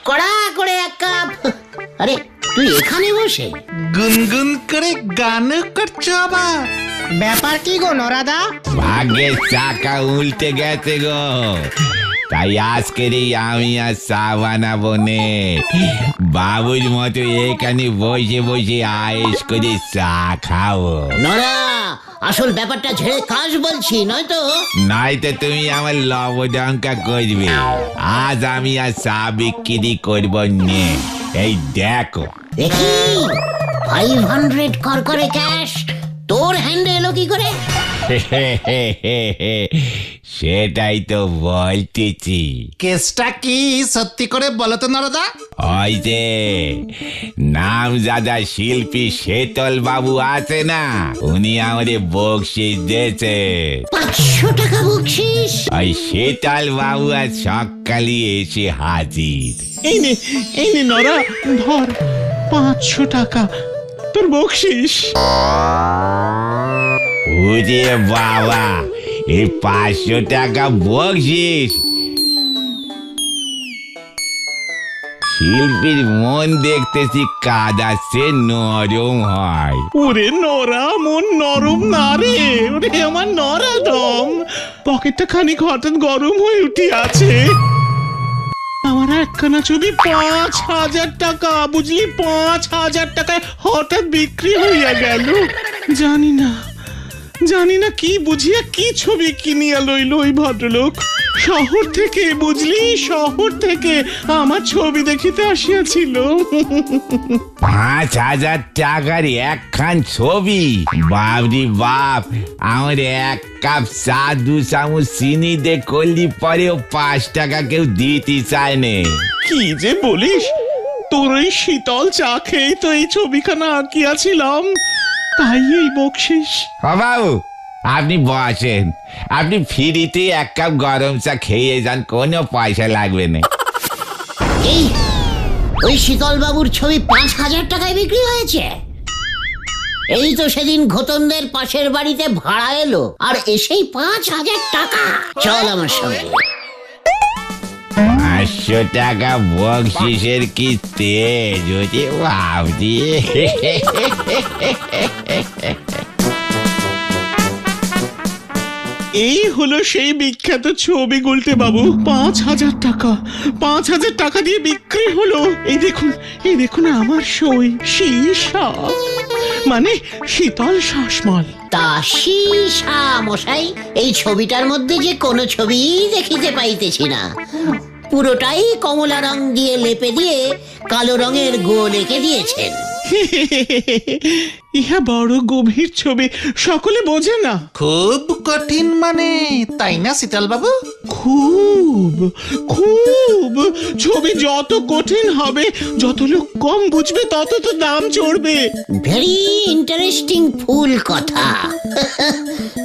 কড়া করে এক কাপ। আরে তুই এখানে বসে গুনগুন করে গান করছো আবার? ব্যাপার কি গো নরাদা? ভাগ্যের চাকা উল্টে গেছে গো, তাই আজকের আমি আর চা বানাবো নে। বাবুর মতো এখানে বসে বসে আয়েস করে চা খাবো। নরা, আসল ব্যাপারটা ঝেড়ে কাশ বলছি, নয়তো নয়তো তুমি আমার লবডঙ্কা করবে। আজ আমি আর চা বিক্রি করবো নে। এই দেখো দেখি 500 করে ক্যাশ তোর হ্যান্ডে এলো কি করে? সেটাই তো বলতেছি। কেসটা কি সত্যি করে বলো তো নরদা? ওই যে নামজাদা শিল্পী শেতল বাবু আছে না, উনি আমাদের বকশিস দিয়েছে। 500 টাকা বকশিস? ওই শেতল বাবু আজ সকালে এসে হাজির। এই নে নরা, ধর 500 টাকা তোর বকশিস। ওরে বাবা, এই 500 টাকা বকশিস! শিল্পীর মন দেখতেছি কাদাচ্ছে নরম হয়। ওরে নরা, মন নরম না রে, ওরে আমার নরা দম। পকেটটা খানিক হঠাৎ গরম হয়ে উঠে আছে। আমার একখানা ছবি 5,000 টাকা, বুঝলি? 5,000 টাকায় হঠাৎ বিক্রি হইয়া গেল। জানি না কি বুঝিয়া কি ছবি কিনিয়া লইল ওই ভদ্রলোক। শহর থেকে, বুঝলি, শহর থেকে আমার ছবি দেখিতে আসিয়াছিল। 5,000 টাকার একখান ছবি? বাপরি বাপ, আমার 1 কাপ চা 2 চামচ চিনি দে করলি পরেও 5 টাকা কেউ দিতে চায় নে। কি যে বলিস, তোর ওই শীতল চা খেয়েই তো এই ছবিখানা আঁকিয়াছিলাম, তাই এই বকশিস। বাবু আপনি বসেন, আপনি ফ্রিতে 1 কাপ গরম চা খেয়ে যান, কোনো পয়সা লাগবে না। এই ওই শীতল বাবুর ছবি 5,000 টাকায় বিক্রি হয়েছে? এই তো সেদিন ঘোতনদের পাশের বাড়িতে ভাড়া এলো আর এসেই 5,000 টাকা। চল আমার সঙ্গে। 500 টাকা বকশিসের কি তেজ হচ্ছে বাবজি! এই হলো সেই বিখ্যাত ছবি গুলটে বাবু। 5,000 টাকা, 5,000 টাকা দিয়ে বিক্রি হলো। এই দেখুন আমার সই, সীসা মানে শীতল শাসমল। তা সীসা মশাই, এই ছবিটার মধ্যে যে কোনো ছবি দেখিতে পাইতেছি না। পুরোটাই কমলা রং দিয়ে লেপে দিয়ে কালো রঙের গোল এঁকে দিয়েছেন। ইহা বড় গভীর ছবি, সকলে বোঝে না। খুব কঠিন মানে, তাই না শীতল বাবু? খুব ছবি যত কঠিন হবে, যত লোক কম বুঝবে, তত তো দাম চড়বে। ভেরি ইন্টারেস্টিং ফুল কথা।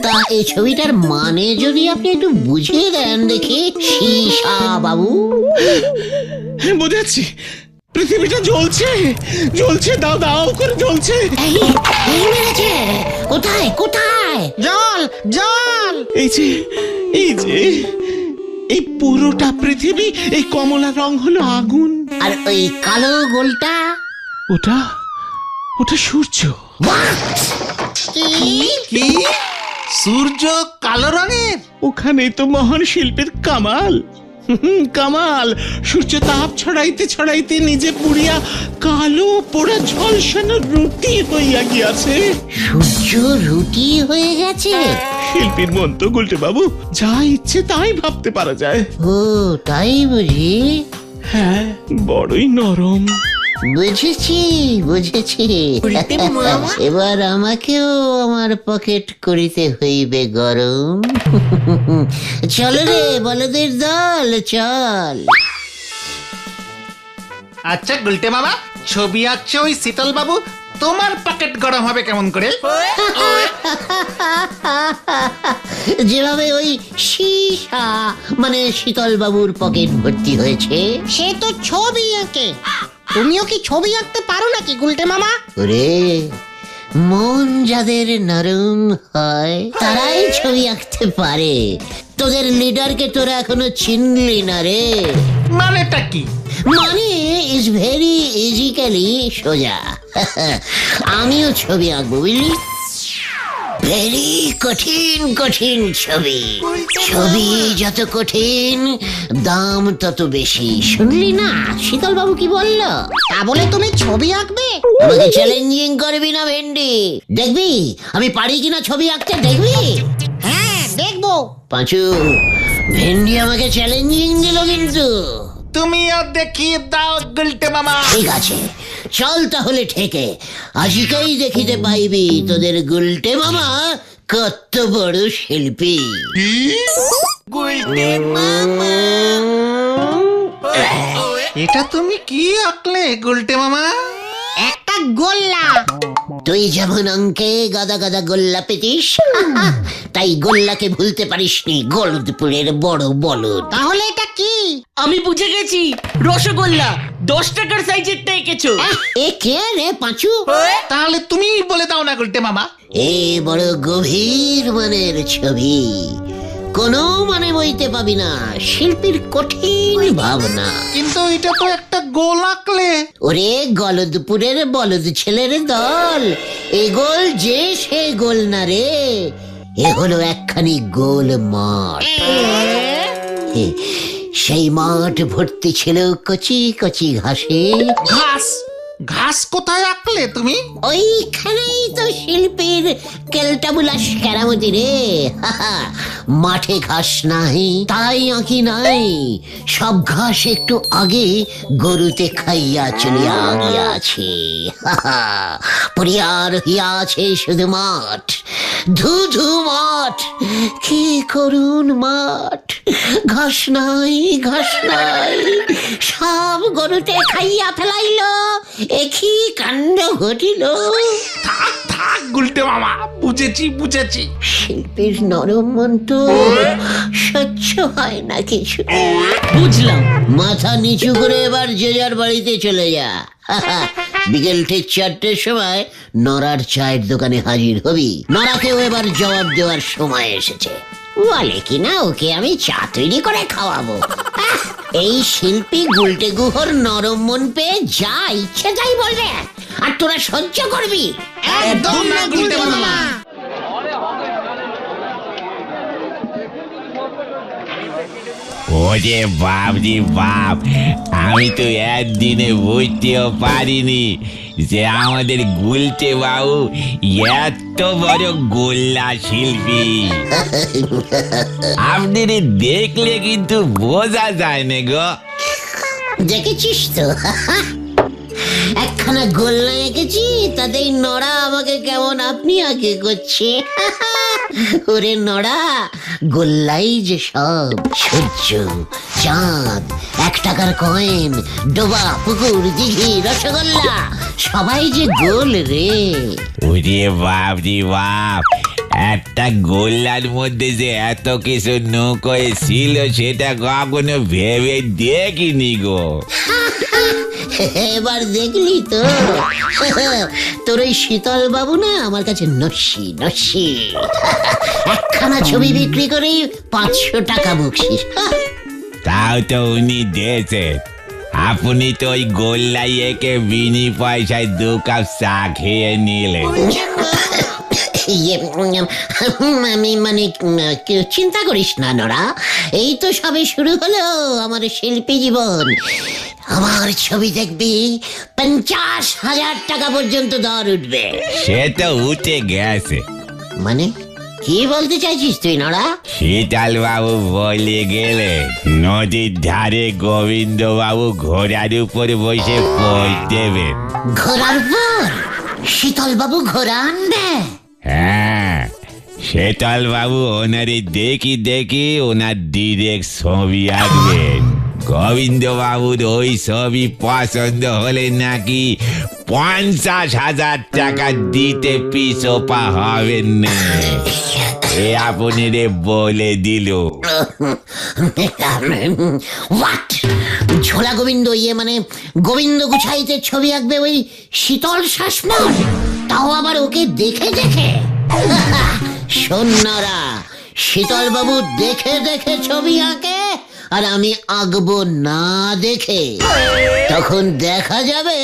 তা এই ছবিটার মানে যদি আপনি একটু বুঝিয়ে দেন দেখি সীসা বাবু। বুঝেছি, পৃথিবীটা জ্বলছে, দাও করে জ্বলছে। এই মেরেছে। কোথায়? জল এই যে এই পুরোটা পৃথিবী, এই কমলা রং হলো আগুন। আর ওই কালো গোলটা? ওটা সূর্য। কি? সূর্য কালো রঙের? ওখানেই তো মহান শিল্পের কামাল। সূর্য তাপ ছড়াইতে নিজে পুড়িয়া কালো পোড়া ঝলসানো রুটি হইয়া গিয়াছে। সূর্য রুটি হয়ে গেছে? শিল্পীর মন তো গুলটে বাবু, যা ইচ্ছে তাই ভাবতে পারা যায়। ও তাই বুঝি? হ্যাঁ, বড়ই নরম। বুঝেছি। এবার আমাকেও আমার পকেট করিতে হইবে গরম। চল রে বলদের দল, চল। আচ্ছা গুলটে মামা, ছবি আঁকছে ওই শীতল বাবু, তোমার পকেট গরম হবে কেমন করে? যেভাবে ওই সীসা মানে শীতল বাবুর পকেট ভর্তি হয়েছে। সে তো ছবি আঁকে, তুমিও কি ছবি আঁকতে পারো নাকি গুলটে মামা? ওরে, মন যাদের নরম হয় তারাই ছবি আঁকতে পারে। তোদের লিডারকে তোরা এখনো চিনলি না রে। মানেটা কি? মানে ইজ ভেরি ইজিক্যালি সোজা। আমিও ছবি আঁকবো বুঝলি, ভেরি কঠিন কঠিন ছবি। ছবি যত কঠিন দাম তত বেশি। শুনলি না শীতল বাবু কি বললো? তা বলে তুমি ছবি আঁকবে? আমাকে চ্যালেঞ্জিং করবি না ভেন্ডি, দেখবি আমি পারি কিনা ছবি আঁকতে, দেখবি? হ্যাঁ দেখবো। পাঁচু, ভেন্ডি আমাকে চ্যালেঞ্জিং দিল কিন্তু। তুমিও দেখিয়ে দাও গুলটে মামা। ঠিক আছে চল তাহলে ঠেকে, আজকেই দেখিতে পাইবি তোদের গুলটে মামা কত বড় শিল্পী। এটা তুমি কি আঁকলে গুলটে মামা? একটা গোল্লা। তুই যেমন অঙ্কে গাদা গাদা গোল্লা পেতিস, তাই গোল্লাকে ভুলতে পারিসনি, গলদপুরের বড় বলদ। তাহলে এটা কি? আমি বুঝে গেছি, রসগোল্লা 10 টাকার সাইজেরটা এঁকেছো। এ কে রে পাঁচু? তাহলে তুমি বলে দাও না গুলটে মামা। এ বড় গভীর মানের ছবি, কোনো মানে বইতে পাবি না, শিল্পীর কঠিন ভাবনা। কিন্তু এটা তো একটা গোল আঁকলে। ওরে গলদপুরের বলদ ছেলের দল, এ গোল যে সে গোল না রে, এ হলো একখানি গোল মাঠ। সেই মাঠ ভর্তি ছিল কচি কচি ঘাসে। ঘাস? ঘাস কোথায় আঁকলে তুমি? ওইখানেই তো শিল্পীর কেলটাবুলাস কেরামতি রে। মাঠে ঘাস নাই তাই আঁকি নাই, সব ঘাস একটু আগে গরুতে খাইয়া চলিয়া গিয়াছে। পরিয়ার হইয়াছে শুধু মাঠ, ধুধু মাঠ, কি করুন মাঠ, ঘাস নাই ঘাস নাই, সব গরুতে খাইয়া ফেলাইলো। একই কাণ্ড ঘটিল। থাক থাক গুলটে মামা, বুঝেছি বুঝেছি। শিল্পীর নরম মন তো সহ্য হয় না কিছু। বুঝলাম। মাথা নিচু করে এবার যে যার বাড়িতে চলে যা। বিকেল ঠিক 4টের সময় নরার চায়ের দোকানে হাজির হবি। নরাকেও এবার জবাব দেওয়ার সময় এসেছে। বলে কিনা ওকে আমি চা তৈরি করে খাওয়াবো। এই শিল্পী গুলটে গুহর নরম মন পেয়ে যা ইচ্ছে তাই বলবে, আর তোরা সহ্য করবি? একদম না গুলটে মামা। ওরে বাপ রে বাপ, আমি তো একদিনে বুঝতেও পারিনি যে আমাদের গুলটে বাবু এত বড় গোল্লা শিল্পী। আপনাদের দেখলে কিন্তু বোঝা যায় না গো। দেখেছিস তো একখানা গোল্লা এঁকেছি, তাতেই নড়া আমাকে কেমন আপনি আগে করছে। ওরে নড়া, গোল্লাই যে সব, সূর্য, চাঁদ, 1 টাকার কয়েন, ডোবা, পুকুর, দিঘি, রসগোল্লা, সবাই যে গোল রে। ওরে বাপ রে বাপ, একটা গোল্লার মধ্যে যে এত কিছু নৌকোয় ছিল সেটা কখনো ভেবে দেখিনি গো। এবার দেখলি তো, তোর ওই শীতল বাবু না আমার কাছে নস্যি নস্যি। একখানা ছবি বিক্রি করেই 500 টাকা বকশিস। তাও তো উনি দিয়েছেন, আপনি তো ওই গোল্লাই একে বিনি পয়সায় 2 কাপ চা খেয়ে নিলেন। আমি মানে চিন্তা করিস না নরা, এই তো সবে শুরু হলো আমার শিল্পী জীবন। আমার ছবি দেখবি 50,000 টাকা পর্যন্ত দর উঠবে। সে তো উঠে গেছে। মানে কি বলতে চাইছিস তুই নরা? শীতল বাবু বলে গেলে নদীর ধারে গোবিন্দ বাবু ঘোড়ার উপর বসে পোজ দেবে। ঘোড়ার পর শীতল বাবু ঘোড়া আনবে? হ্যাঁ, শীতল বাবু ওনারে দেখি দেখি ওনার ডিরেক্ট ছবি আঁকবেন। গোবিন্দ বাবুর ওই ছবি পছন্দ হলে নাকি 50,000 টাকা দিতে পিছপা হবেন না। এ আপনি রে বলে দিল। হোয়াট? ঝোলা গোবিন্দ মানে গোবিন্দ গুছাইতে ছবি আঁকবে ওই শীতল শাসমল, তাও আবার ওকে দেখে দেখে। সন্ন্যারা, শীতল বাবু দেখে দেখে ছবি আঁকে আর আমি আঁকবো না দেখে। তখন দেখা যাবে